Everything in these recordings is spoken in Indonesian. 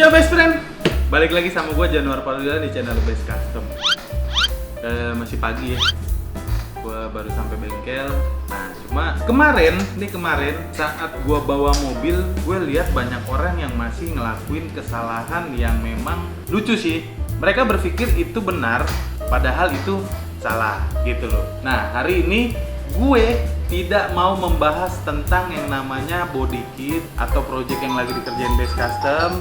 Yo best friend, balik lagi sama gue Januar Padula di channel Best Custom. Masih pagi ya, gue baru sampai bengkel. Nah cuma kemarin saat gue bawa mobil, gue lihat banyak orang yang masih ngelakuin kesalahan yang memang lucu sih. Mereka berpikir itu benar, padahal itu salah gitu loh. Nah hari ini gue tidak mau membahas tentang yang namanya body kit atau project yang lagi dikerjain Best Custom.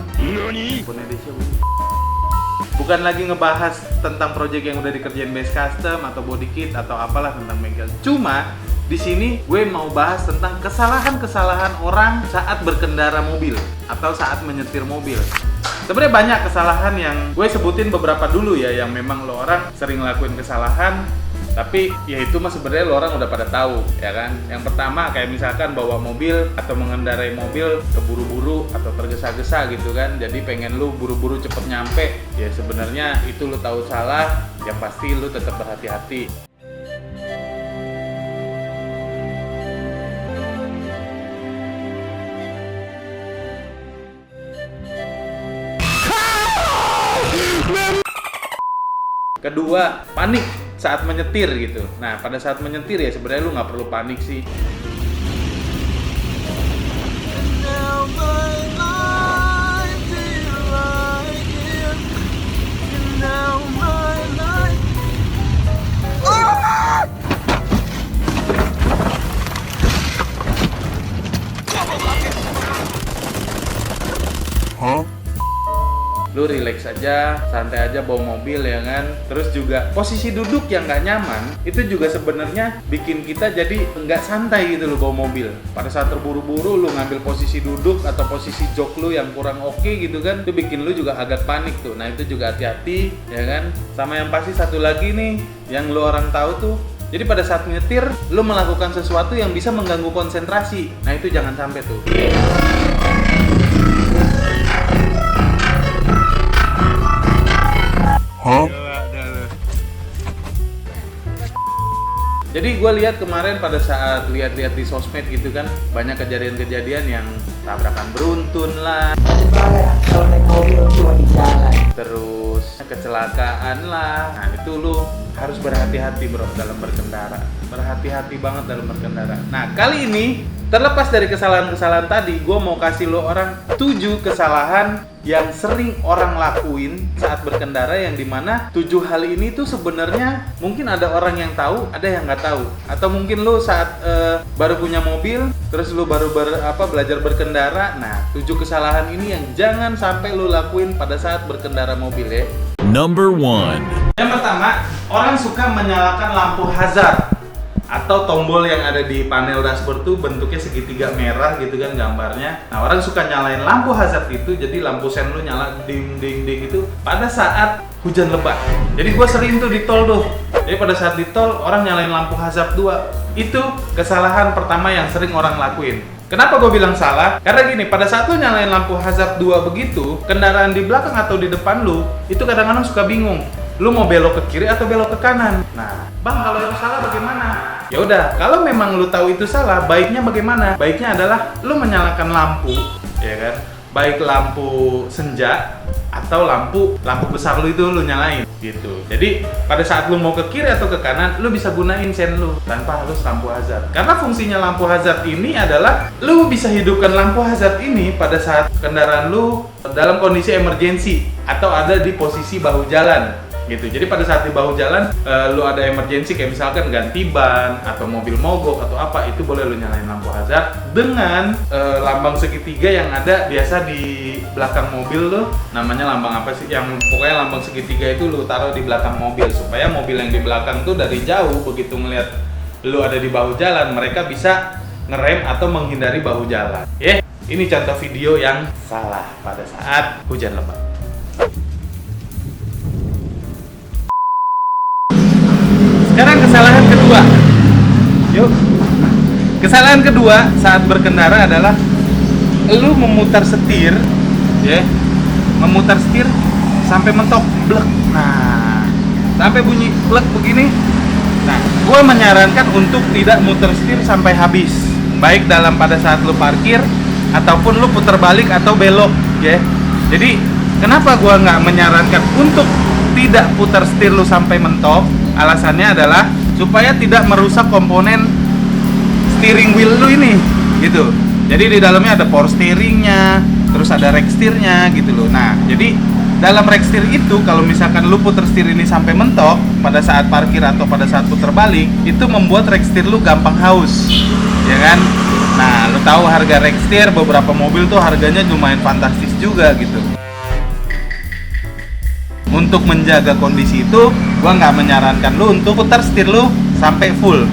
Bukan lagi ngebahas tentang project yang udah dikerjain Best Custom atau body kit atau apalah tentang bengkel. Cuma di sini gue mau bahas tentang kesalahan-kesalahan orang saat berkendara mobil atau saat menyetir mobil. Sebenarnya banyak kesalahan yang gue sebutin beberapa dulu ya, yang memang lo orang sering ngelakuin kesalahan. Tapi ya itu mah sebenarnya lo orang udah pada tahu ya kan. Yang pertama kayak misalkan bawa mobil atau mengendarai mobil keburu-buru atau tergesa-gesa gitu kan. Jadi pengen lu buru-buru cepet nyampe. Ya sebenarnya itu lo tahu salah, yang pasti lu tetap berhati-hati. Kedua, panik saat menyetir gitu. Nah, pada saat menyetir ya sebenarnya lu nggak perlu panik sih. Lu relax aja, santai aja bawa mobil ya kan. Terus juga posisi duduk yang nggak nyaman itu juga sebenarnya bikin kita jadi nggak santai gitu lo bawa mobil. Pada saat terburu-buru lu ngambil posisi duduk atau posisi jok lu yang kurang oke gitu kan, itu bikin lu juga agak panik tuh. Nah itu juga hati-hati ya kan. Sama yang pasti satu lagi nih yang lu orang tahu tuh, jadi pada saat nyetir lu melakukan sesuatu yang bisa mengganggu konsentrasi. Nah itu jangan sampai tuh. Jadi gue lihat kemarin pada saat lihat-lihat di sosmed gitu kan, banyak kejadian-kejadian yang tabrakan beruntun lah, terus kecelakaan lah. Nah itu lu harus berhati-hati bro dalam berkendara, berhati-hati banget dalam berkendara. Nah kali ini terlepas dari kesalahan-kesalahan tadi, gue mau kasih lo orang 7 kesalahan yang sering orang lakuin saat berkendara, yang dimana 7 hal ini tuh sebenarnya mungkin ada orang yang tahu, ada yang nggak tahu. Atau mungkin lo saat baru punya mobil, terus lo baru belajar berkendara. Nah 7 kesalahan ini yang jangan sampai lo lakuin pada saat berkendara mobil ya. Number 1. Yang pertama, orang suka menyalakan lampu hazard atau tombol yang ada di panel dashboard tuh bentuknya segitiga merah gitu kan gambarnya. Nah orang suka nyalain lampu hazard itu, jadi lampu sen lu nyala ding ding ding itu pada saat hujan lebat. Jadi gue sering tuh di tol tuh. Jadi pada saat di tol orang nyalain lampu hazard 2. Itu kesalahan pertama yang sering orang lakuin. Kenapa gue bilang salah? Karena gini, pada saat lu nyalain lampu hazard 2 begitu, kendaraan di belakang atau di depan lu itu kadang-kadang suka bingung. Lu mau belok ke kiri atau belok ke kanan. Nah, bang kalau itu salah bagaimana? Ya udah, kalau memang lu tahu itu salah, baiknya bagaimana? Baiknya adalah lu menyalakan lampu, ya kan? Baik lampu senja atau lampu besar lu itu lu nyalain gitu. Jadi pada saat lu mau ke kiri atau ke kanan, lu bisa gunain sen lu tanpa harus lampu hazard. Karena fungsinya lampu hazard ini adalah lu bisa hidupkan lampu hazard ini pada saat kendaraan lu dalam kondisi emergensi atau ada di posisi bahu jalan gitu. Jadi pada saat di bahu jalan lu ada emergensi kayak misalkan ganti ban atau mobil mogok atau apa, itu boleh lu nyalain lampu hazard dengan lambang segitiga yang ada biasa di belakang mobil lu. Namanya lambang apa sih? Yang pokoknya lambang segitiga itu lu taruh di belakang mobil supaya mobil yang di belakang tuh dari jauh begitu ngelihat lu ada di bahu jalan, mereka bisa ngerem atau menghindari bahu jalan. Ya, ini contoh video yang salah pada saat hujan lebat. Sekarang kesalahan kedua. Yuk. Kesalahan kedua saat berkendara adalah lu memutar setir, ya. Memutar setir sampai mentok blek. Nah, sampai bunyi blek begini. Nah, gue menyarankan untuk tidak muter setir sampai habis. Baik dalam pada saat lu parkir ataupun lu putar balik atau belok, ya. Jadi Kenapa gua nggak menyarankan untuk tidak putar setir lu sampai mentok? Alasannya adalah supaya tidak merusak komponen steering wheel lu ini, gitu. Jadi di dalamnya ada power steeringnya, terus ada rack steernya, gitu loh. Nah, jadi dalam rack steer itu kalau misalkan lu putar setir ini sampai mentok pada saat parkir atau pada saat putar balik, itu membuat rack steer lu gampang haus, ya kan? Nah, lu tahu harga rack steer beberapa mobil tuh harganya lumayan fantastis juga gitu. Untuk menjaga kondisi itu, gua nggak menyarankan lu untuk putar setir lu sampai full.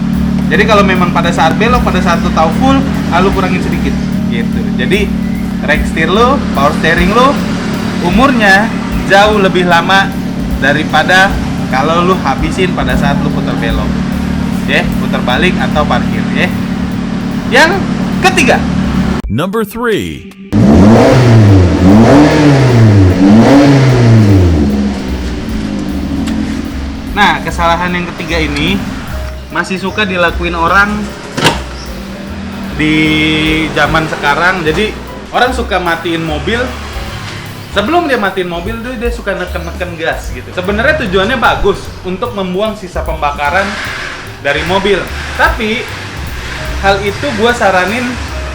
Jadi kalau memang pada saat belok, pada saat lu tahu full, lu kurangin sedikit gitu. Jadi rack steer lu, power steering lu umurnya jauh lebih lama daripada kalau lu habisin pada saat lu putar belok. Ya, putar balik atau parkir ya. Yang ketiga, Number 3. nah, kesalahan yang ketiga ini masih suka dilakuin orang di zaman sekarang. Jadi orang suka matiin mobil, sebelum dia matiin mobil tuh dia suka neken-neken gas gitu. Sebenarnya tujuannya bagus untuk membuang sisa pembakaran dari mobil. Tapi hal itu gue saranin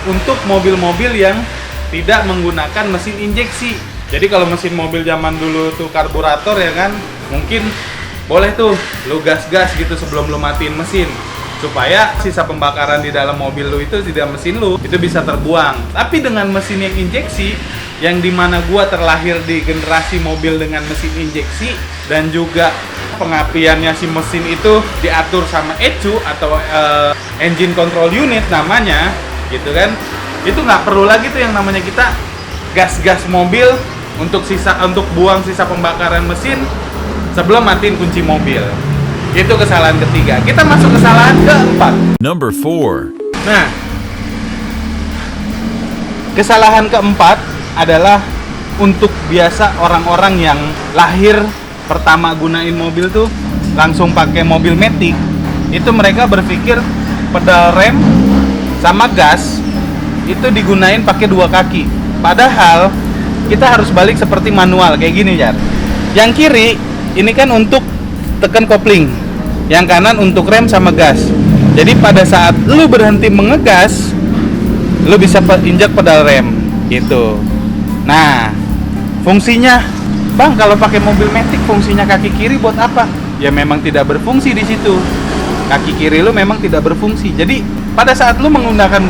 untuk mobil-mobil yang tidak menggunakan mesin injeksi. Jadi kalau mesin mobil zaman dulu tuh karburator ya kan, mungkin boleh tuh lu gas-gas gitu sebelum lu matiin mesin, supaya sisa pembakaran di dalam mobil lu itu, di dalam mesin lu itu bisa terbuang. Tapi dengan mesin yang injeksi, yang dimana gua terlahir di generasi mobil dengan mesin injeksi, dan juga pengapiannya si mesin itu diatur sama ECU atau engine control unit namanya, gitu kan. Itu nggak perlu lagi tuh yang namanya kita gas-gas mobil untuk buang sisa pembakaran mesin sebelum matiin kunci mobil. Itu kesalahan ketiga. Kita masuk kesalahan keempat. Number 4. Nah, kesalahan keempat adalah untuk biasa orang-orang yang lahir pertama gunain mobil tuh langsung pakai mobil matic. Itu mereka berpikir pedal rem sama gas itu digunain pakai dua kaki. Padahal kita harus balik seperti manual kayak gini ya. Yang kiri ini kan untuk tekan kopling, yang kanan untuk rem sama gas. Jadi pada saat lu berhenti mengegas, lu bisa injak pedal rem gitu. Nah, fungsinya, Bang, kalau pakai mobil matic fungsinya kaki kiri buat apa? Ya memang tidak berfungsi di situ. Kaki kiri lu memang tidak berfungsi. Jadi pada saat lu menggunakan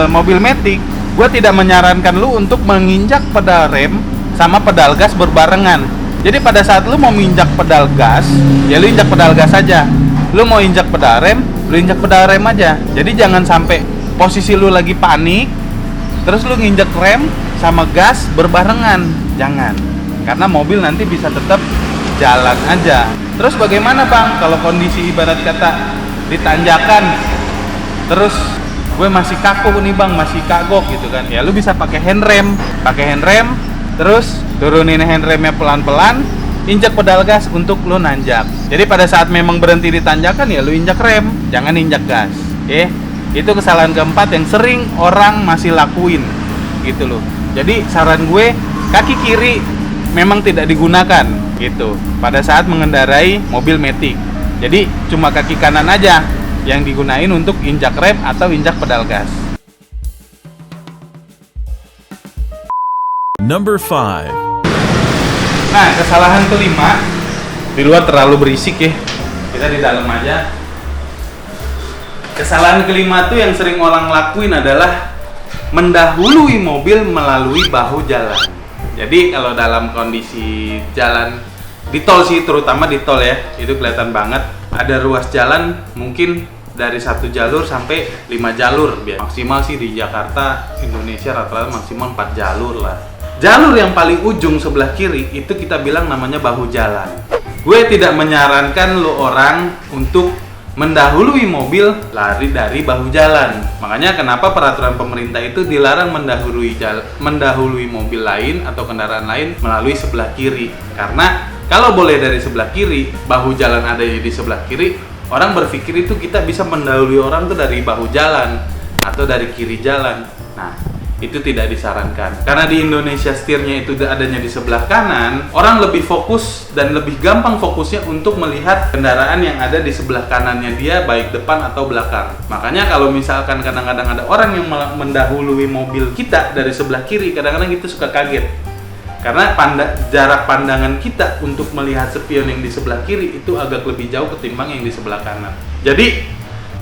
mobil matic, gua tidak menyarankan lu untuk menginjak pedal rem sama pedal gas berbarengan. Jadi pada saat lu mau menginjak pedal gas, ya lu injak pedal gas aja. Lu mau injak pedal rem, lu injak pedal rem aja. Jadi jangan sampai posisi lu lagi panik, terus lu nginjak rem sama gas berbarengan. Jangan. Karena mobil nanti bisa tetap jalan aja. Terus bagaimana, Bang, kalau kondisi ibarat kata ditanjakan, terus gue masih kaku nih, Bang, masih kagok gitu kan. Ya lu bisa pakai handrem, terus turunin handremnya pelan-pelan, injak pedal gas untuk lu nanjak. Jadi pada saat memang berhenti di tanjakan ya lu injak rem, jangan injak gas. Itu kesalahan keempat yang sering orang masih lakuin gitu loh. Jadi saran gue, kaki kiri memang tidak digunakan gitu pada saat mengendarai mobil matic. Jadi cuma kaki kanan aja yang digunain untuk injak rem atau injak pedal gas. Number 5. Nah, kesalahan kelima, di luar terlalu berisik ya, kita di dalam aja. Kesalahan kelima tuh yang sering orang lakuin adalah mendahului mobil melalui bahu jalan. Jadi kalau dalam kondisi jalan di tol sih, terutama di tol ya, itu kelihatan banget ada ruas jalan mungkin dari 1 jalur sampai 5 jalur. Maksimal sih di Jakarta, Indonesia rata-rata maksimal 4 jalur lah. Jalur yang paling ujung sebelah kiri itu kita bilang namanya bahu jalan. Gue tidak menyarankan lo orang untuk mendahului mobil lari dari bahu jalan. Makanya kenapa peraturan pemerintah itu dilarang mendahului mobil lain atau kendaraan lain melalui sebelah kiri. Karena kalau boleh dari sebelah kiri, bahu jalan ada di sebelah kiri, orang berpikir itu kita bisa mendahului orang tuh dari bahu jalan atau dari kiri jalan. Nah, itu tidak disarankan. Karena di Indonesia setirnya itu adanya di sebelah kanan, orang lebih fokus dan lebih gampang fokusnya untuk melihat kendaraan yang ada di sebelah kanannya dia, baik depan atau belakang. Makanya kalau misalkan kadang-kadang ada orang yang mendahului mobil kita dari sebelah kiri, kadang-kadang kita suka kaget. Karena jarak pandangan kita untuk melihat spion yang di sebelah kiri itu agak lebih jauh ketimbang yang di sebelah kanan. Jadi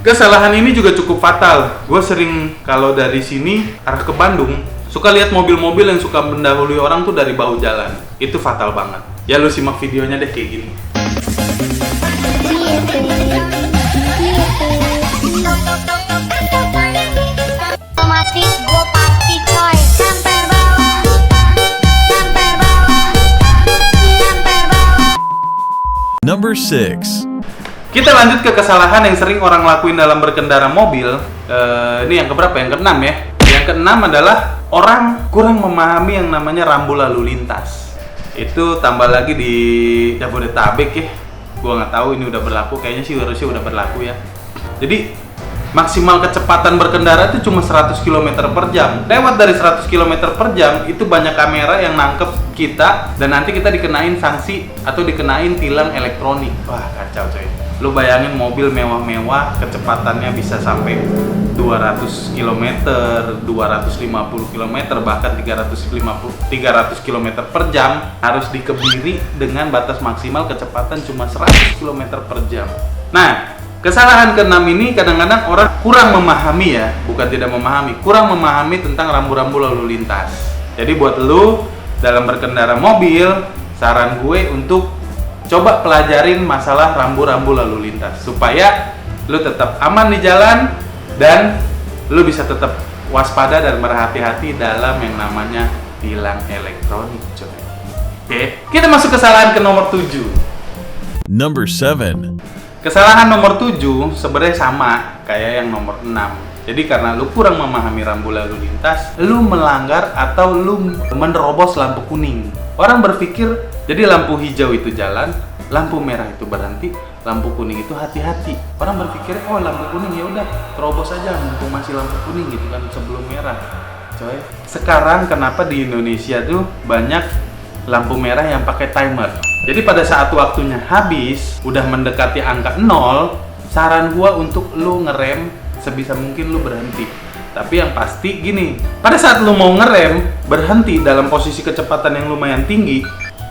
kesalahan ini juga cukup fatal. Gue sering kalau dari sini arah ke Bandung suka lihat mobil-mobil yang suka mendahului orang tuh dari bahu jalan. Itu fatal banget. Ya lu simak videonya deh kayak gini. Otomatis gue pasti coy. Sampai bawah, sampai bawah, sampai bawah. Number 6. Kita lanjut ke kesalahan yang sering orang lakuin dalam berkendara mobil. Ini yang keberapa? Yang keenam ya. Yang keenam adalah orang kurang memahami yang namanya rambu lalu lintas. Itu tambah lagi di Jabodetabek ya. Gua nggak tahu ini udah berlaku. Kayaknya sih harusnya udah berlaku ya. Jadi maksimal kecepatan berkendara itu cuma 100 km per jam. Lewat dari 100 km per jam itu banyak kamera yang nangkep kita dan nanti kita dikenain sanksi atau dikenain tilang elektronik. Wah kacau coy. Lu bayangin mobil mewah-mewah kecepatannya bisa sampai 200 km, 250 km, bahkan 300 km per jam harus dikebiri dengan batas maksimal kecepatan cuma 100 km per jam. Nah, kesalahan keenam ini kadang-kadang orang kurang memahami ya, bukan tidak memahami, kurang memahami tentang rambu-rambu lalu lintas. Jadi buat lu dalam berkendara mobil, saran gue untuk coba pelajarin masalah rambu-rambu lalu lintas supaya lu tetap aman di jalan dan lu bisa tetap waspada dan berhati-hati dalam yang namanya tilang elektronik coy. Oke, kita masuk kesalahan ke nomor 7. Number 7. Kesalahan nomor 7 sebenarnya sama kayak yang nomor 6. Jadi karena lu kurang memahami rambu lalu lintas, lu melanggar atau lu menerobos lampu kuning. Orang berpikir jadi lampu hijau itu jalan, lampu merah itu berhenti, lampu kuning itu hati-hati. Orang berpikir oh lampu kuning ya udah terobos aja, mumpung masih lampu kuning gitu kan sebelum merah. Coy, sekarang kenapa di Indonesia tuh banyak lampu merah yang pakai timer? Jadi pada saat waktunya habis, udah mendekati angka 0, saran gua untuk lu ngerem sebisa mungkin lu berhenti. Tapi yang pasti gini, pada saat lu mau ngerem, berhenti dalam posisi kecepatan yang lumayan tinggi,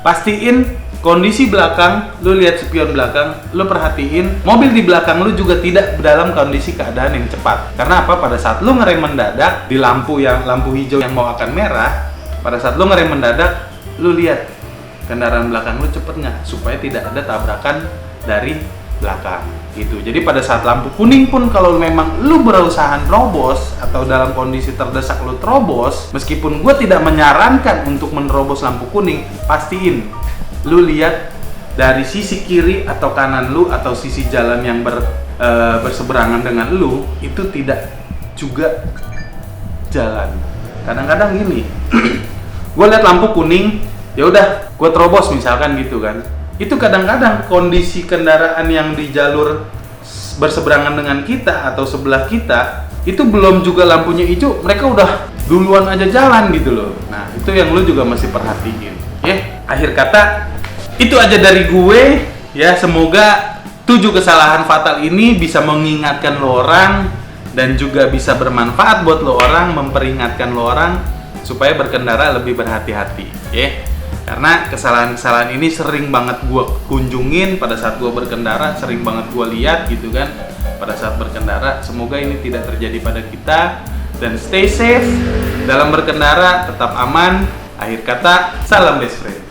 pastiin kondisi belakang, lu lihat spion belakang, lu perhatiin mobil di belakang lu juga tidak dalam kondisi keadaan yang cepat. Karena apa? Pada saat lu ngerem mendadak di lampu hijau yang mau akan merah, pada saat lu ngerem mendadak, lu lihat kendaraan belakang lu cepet nggak, supaya tidak ada tabrakan dari belakang gitu. Jadi pada saat lampu kuning pun kalau memang lu berusaha nerobos atau dalam kondisi terdesak lu terobos, meskipun gue tidak menyarankan untuk menerobos lampu kuning, pastiin lu lihat dari sisi kiri atau kanan lu atau sisi jalan yang berseberangan dengan lu itu tidak juga jalan. Kadang-kadang gini, gue lihat lampu kuning, ya udah gue terobos misalkan gitu kan. Itu kadang-kadang kondisi kendaraan yang di jalur berseberangan dengan kita atau sebelah kita itu belum juga lampunya hijau, mereka udah duluan aja jalan gitu loh. Nah itu yang lu juga masih perhatiin ya. Akhir kata itu aja dari gue ya. Semoga 7 kesalahan fatal ini bisa mengingatkan lo orang dan juga bisa bermanfaat buat lo orang, memperingatkan lo orang supaya berkendara lebih berhati-hati ya. Karena kesalahan-kesalahan ini sering banget gue kunjungin pada saat gue berkendara, sering banget gue lihat gitu kan pada saat berkendara. Semoga ini tidak terjadi pada kita dan stay safe dalam berkendara, tetap aman. Akhir kata, salam best friend.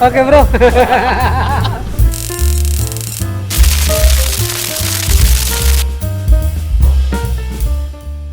Oke bro.